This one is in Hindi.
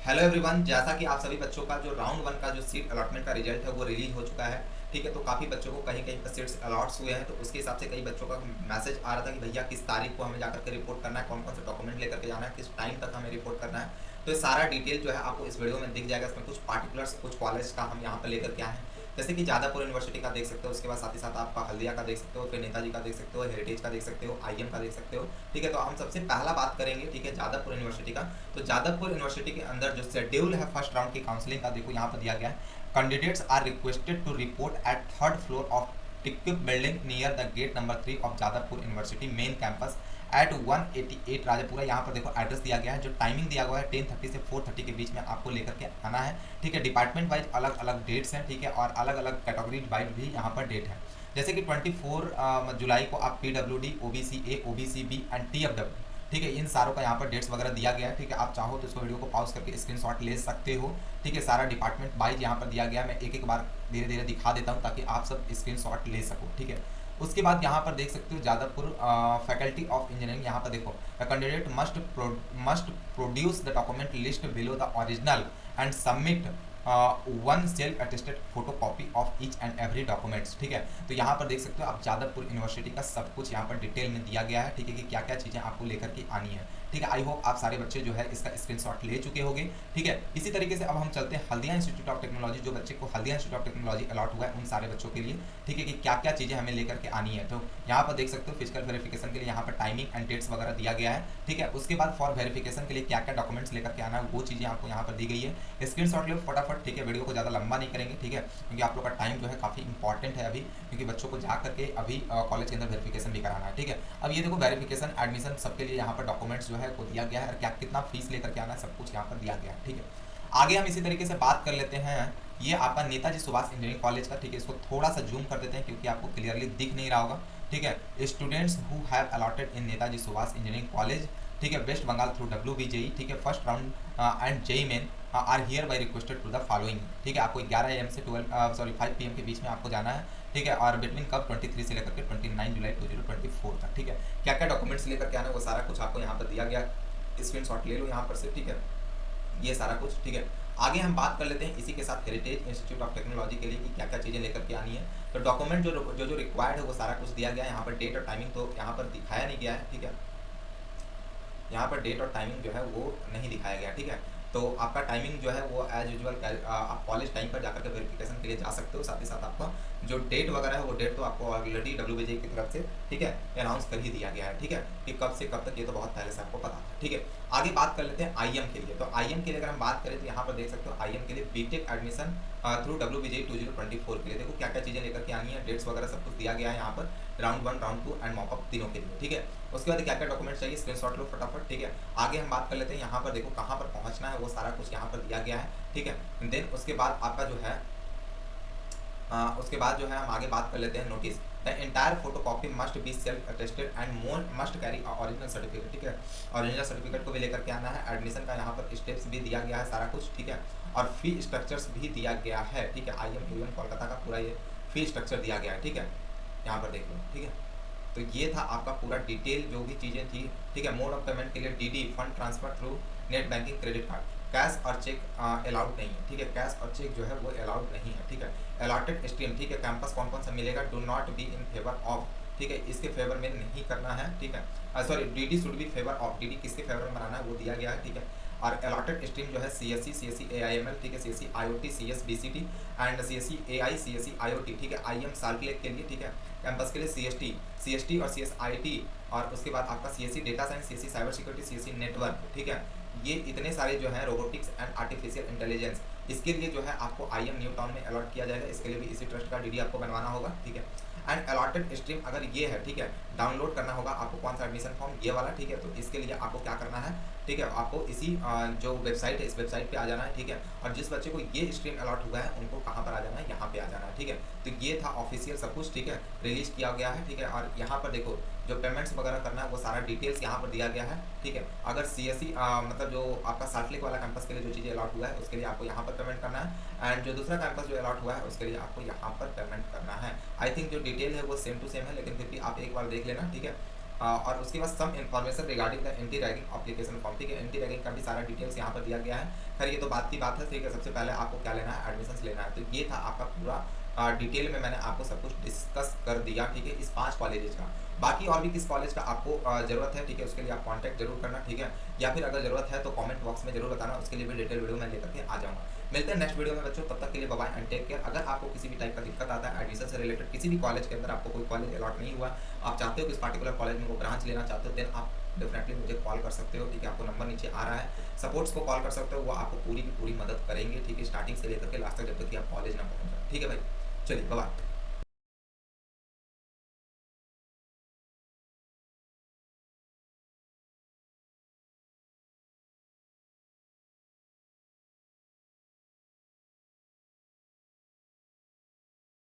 हेलो एवरीवन, जैसा कि आप सभी बच्चों का जो राउंड वन का जो सीट अलॉटमेंट का रिजल्ट है वो रिलीज हो चुका है। ठीक है, तो काफ़ी बच्चों को कहीं कहीं पर सीट्स अलॉट्स हुए हैं, तो उसके हिसाब से कई बच्चों का मैसेज आ रहा था कि भैया किस तारीख को हमें जाकर के रिपोर्ट करना है, कौन कौन से डॉक्यूमेंट लेकर के जाना है, किस टाइम तक हमें रिपोर्ट करना है। तो ये सारा डिटेल जो है आपको इस वीडियो में दिख जाएगा। इसमें कुछ पार्टिकुलर्स कुछ कॉलेज का हम यहाँ पर लेकर के आए हैं, जैसे कि जादवपुर यूनिवर्सिटी का देख सकते हो, उसके बाद साथ ही साथ आपका हल्दिया का देख सकते हो, फिर नेताजी का देख सकते हो, हेरिटेज का देख सकते हो, आईएम का देख सकते हो। ठीक है, तो हम सबसे पहला बात करेंगे, ठीक है, जादवपुर यूनिवर्सिटी का। तो जादवपुर यूनिवर्सिटी के अंदर जो शेड्यूल है फर्स्ट राउंड की काउंसलिंग का, देखो यहाँ पर दिया गया है। Candidates are requested to report at third floor of TQ building near the gate number 3 of Jadavpur university main campus at 188 Rajapura. यहाँ पर देखो एड्रेस दिया गया है, जो टाइमिंग दिया गया है 10:30 से 4:30 के बीच में आपको लेकर के आना है। ठीक है, डिपार्टमेंट वाइज अलग अलग डेट्स हैं, ठीक है, और अलग अलग कैटेगरी वाइज भी यहाँ पर डेट है। जैसे कि 24 जुलाई को आप PWD, OBC A, OBC B and TFW, ठीक है, इन सारों का यहाँ पर डेट्स वगैरह दिया गया है। ठीक है, आप चाहो तो इसको वीडियो को पॉज करके स्क्रीनशॉट ले सकते हो। ठीक है, सारा डिपार्टमेंट वाइज यहाँ पर दिया गया है। मैं एक एक बार धीरे धीरे दिखा देता हूँ ताकि आप सब स्क्रीनशॉट ले सको। ठीक है, उसके बाद यहाँ पर देख सकते हो जादवपुर फैकल्टी ऑफ इंजीनियरिंग। यहाँ पर देखो, candidate must produce the document list below the original and submit one self attested photo copy of each and every documents. ठीक है, तो यहाँ पर देख सकते हो आप जादवपुर यूनिवर्सिटी का सब कुछ यहाँ पर डिटेल में दिया गया है। ठीक है, कि क्या क्या चीज़ें आपको लेकर के आनी है। ठीक है, आई होप आप सारे बच्चे जो है इसका स्क्रीनशॉट ले चुके होंगे। ठीक है, इसी तरीके से अब हम चलते हैं हल्दिया इंस्टीट्यूट ऑफ टेक्नोलॉजी। जो बच्चे को Haldia institute of technology allot हुआ है उन सारे बच्चों के लिए, ठीक है, कि क्या क्या चीज़ें हमें लेकर के आनी है। तो यहाँ पर देख सकते हो फिजिकल वेरिफिकेशन के लिए यहाँ पर टाइमिंग एंड डेट्स वगैरह दिया गया है। ठीक है, उसके बाद फॉर वेरिफिकेशन के लिए क्या क्या डॉक्यूमेंट्स लेकर के आना है वो चीज़ें आपको यहाँ पर दी गई है। स्क्रीनशॉट लो फटाफट। ठीक है, वीडियो को ज़्यादा लंबा नहीं करेंगे, ठीक है, क्योंकि आप लोग का टाइम जो है काफ़ी इंपॉर्टेंट है अभी, क्योंकि बच्चों को जा करके अभी कॉलेज के अंदर वेरिफिकेशन भी कराना है। ठीक है, अब ये देखो वेरिफिकेशन एडमिशन सबके लिए यहाँ पर डॉक्यूमेंट्स जो है वो दिया गया है, और क्या कितना फीस लेकर के आना है सब कुछ यहाँ पर दिया गया है। ठीक है, आगे हम इसी तरीके से बात कर लेते हैं। ये आपका नेताजी सुभाष इंजीनियरिंग कॉलेज का। ठीक है, इसको थोड़ा सा जूम कर देते हैं क्योंकि आपको क्लियरली दिख नहीं रहा होगा। ठीक है, students who have allotted in Netaji Subhash engineering college, ठीक है, वेस्ट बंगाल थ्रू WBJE, ठीक है, first round and JEE main are hereby requested to the following. ठीक है, आपको 11 AM से 5 PM के बीच में आपको जाना है। ठीक है, और बिटवीन कब 23 से लेकर के 29 जुलाई 2024 तक। ठीक है, क्या क्या डॉक्यूमेंट्स लेकर के आना है वो सारा कुछ आपको यहाँ पर दिया गया। स्क्रीनशॉट ले लो यहाँ पर से। ठीक है, ये सारा कुछ। ठीक है, आगे हम बात कर लेते हैं इसी के साथ हेरिटेज इंस्टीट्यूट ऑफ टेक्नोलॉजी के लिए कि क्या क्या चीज़ें लेकर के आनी है। तो डॉक्यूमेंट जो रिक्वायर्ड है वो सारा कुछ दिया गया है। यहाँ पर डेट और टाइमिंग तो यहाँ पर दिखाया नहीं गया है। ठीक है, यहाँ पर डेट और टाइमिंग जो है वो नहीं दिखाया गया। ठीक है, तो आपका टाइमिंग जो है वो एज यूजुअल आप कॉलेज टाइम पर जाकर के वेरिफिकेशन के लिए जा सकते हो। साथ ही साथ आपका जो डेट वगैरह है वो डेट तो आपको ऑलरेडी WBJ की तरफ से, ठीक है, अनाउंस कर ही दिया गया है। ठीक है, कि कब से कब तक ये तो बहुत पहले से आपको पता था। ठीक है, आगे बात कर लेते हैं IM के लिए। तो IM के लिए अगर हम बात करें तो यहाँ पर देख सकते हो IM के लिए बीटेक एडमिशन थ्रू WBJ 2024 के लिए देखो क्या क्या चीज़ें लेकर के आनी है, डेट्स वगैरह सब कुछ दिया गया है यहाँ पर, राउंड 1, राउंड 2 एंड मॉकअप तीनों के लिए। ठीक है, उसके बाद क्या क्या डॉक्यूमेंट चाहिए स्क्रीनशॉट लो फटाफट। ठीक है, आगे हम बात कर लेते हैं यहाँ पर देखो कहाँ पर पहुँचना है वो सारा कुछ यहाँ पर दिया गया है। ठीक है, देन उसके बाद आपका जो है उसके बाद जो है हम आगे बात कर लेते हैं notice. The entire photo copy must be self attested and मोन मस्ट कैरी ओरिजिनल सर्टिफिकेट। ठीक है, ओरिजिनल सर्टिफिकेट को भी लेकर के आना है। एडमिशन का यहाँ पर स्टेप्स भी दिया गया है सारा कुछ। ठीक है, और फी स्ट्रक्चर्स भी दिया गया है। ठीक है, IM कोलकाता का पूरा ये फी स्ट्रक्चर दिया गया है। ठीक है, यहाँ पर देख लो। ठीक है, तो ये था आपका पूरा डिटेल जो भी चीज़ें थी। ठीक है, मोड ऑफ पेमेंट के लिए DD fund transfer through net banking credit card, cash और चेक अलाउड नहीं है। ठीक है, कैश और चेक जो है वो अलाउड नहीं है। ठीक है, अलॉटेड स्ट्रीम, ठीक है, कैंपस कौन कौन सा मिलेगा, do not be in favour of, ठीक है, इसके फेवर में नहीं करना है। ठीक है, sorry, DD should be favour of, DD किसके फेवर में बनाना है वो दिया गया है। ठीक है, और अलॉटेड स्ट्रीम जो है CSE AIML, ठीक है, CSE IoT, CS BCT and CSE AI CSE IoT। ठीक है, IM साल्ट के लिए, ठीक है, कैंपस के लिए CST और CSIT, और उसके बाद आपका CSE data science, CSE cyber security, CSE network. ठीक है, ये इतने सारे जो है रोबोटिक्स एंड आर्टिफिशियल इंटेलिजेंस, इसके लिए जो है आपको IM न्यू टाउन में अलॉट किया जाएगा। इसके लिए भी इसी ट्रस्ट का DD आपको बनवाना होगा। ठीक है, एंड अलॉटेड स्ट्रीम अगर ये है, ठीक है, डाउनलोड करना होगा आपको कौन सा एडमिशन फॉर्म, ये वाला। ठीक है, तो इसके लिए आपको क्या करना है, ठीक है, आपको इसी जो वेबसाइट है इस वेबसाइट पे आ जाना है। ठीक है, और जिस बच्चे को ये स्ट्रीम अलॉट हुआ है उनको कहाँ पर आ जाना है, यहाँ पे आ जाना है। ठीक है, तो ये था ऑफिशियल सब कुछ। ठीक है, रिलीज किया गया है। ठीक है, और यहाँ पर देखो जो पेमेंट्स वगैरह करना है वो सारा डिटेल्स यहाँ पर दिया गया है। ठीक है, अगर CSE मतलब जो आपका साल्टलेक वाला कैंपस के लिए जो चीज़ें अलॉट हुआ है उसके लिए आपको यहाँ पर पेमेंट करना है, एंड जो दूसरा कैंपस जो अलॉट हुआ है उसके लिए आपको यहाँ पर पेमेंट करना है। आई थिंक जो डिटेल है वो सेम टू सेम है, लेकिन फिर भी आप एक बार देख लेना। ठीक है, और उसके बाद some information regarding the anti ragging application form, ठीक है। एंटी रैगिंग का भी सारा डिटेल्स यहाँ पर दिया गया है। खैर ये तो बात की बात है, ठीक है। सबसे पहले आपको क्या लेना है, एडमिशन लेना है। तो ये था आपका पूरा डिटेल में मैंने आपको सब कुछ डिस्कस कर दिया, ठीक है, इस 5 कॉलेजेस का। बाकी और भी किस कॉलेज का आपको ज़रूरत है, ठीक है, उसके लिए आप कांटेक्ट जरूर करना, ठीक है। या फिर अगर ज़रूरत है तो कमेंट बॉक्स में जरूर बताना, उसके लिए भी डिटेल वीडियो मैं लेकर के आ जाऊँगा। मिलते हैं नेक्स्ट वीडियो में बच्चों, तब तक के लिए bye bye and take care. अगर आपको किसी भी टाइप का दिक्कत आता है एडमिशन से रिलेटेड, किसी भी कॉलेज के अंदर आपको कोई कॉलेज अलॉट नहीं हुआ, आप चाहते हो कि इस पार्टिकुलर कॉलेज में वो ब्रांच लेना चाहते हो, देन आप डेफिनेटली मुझे कॉल कर सकते हो, ठीक है। आपको नंबर नीचे आ रहा है, सपोर्ट्स को कॉल कर सकते हो, वो आपको पूरी की पूरी मदद करेंगे, ठीक है, स्टार्टिंग से लेकर के लास्ट तक, जब तक कि आप कॉलेज ना पहुंच जाए, ठीक है भाई। चलिए बाय बाय।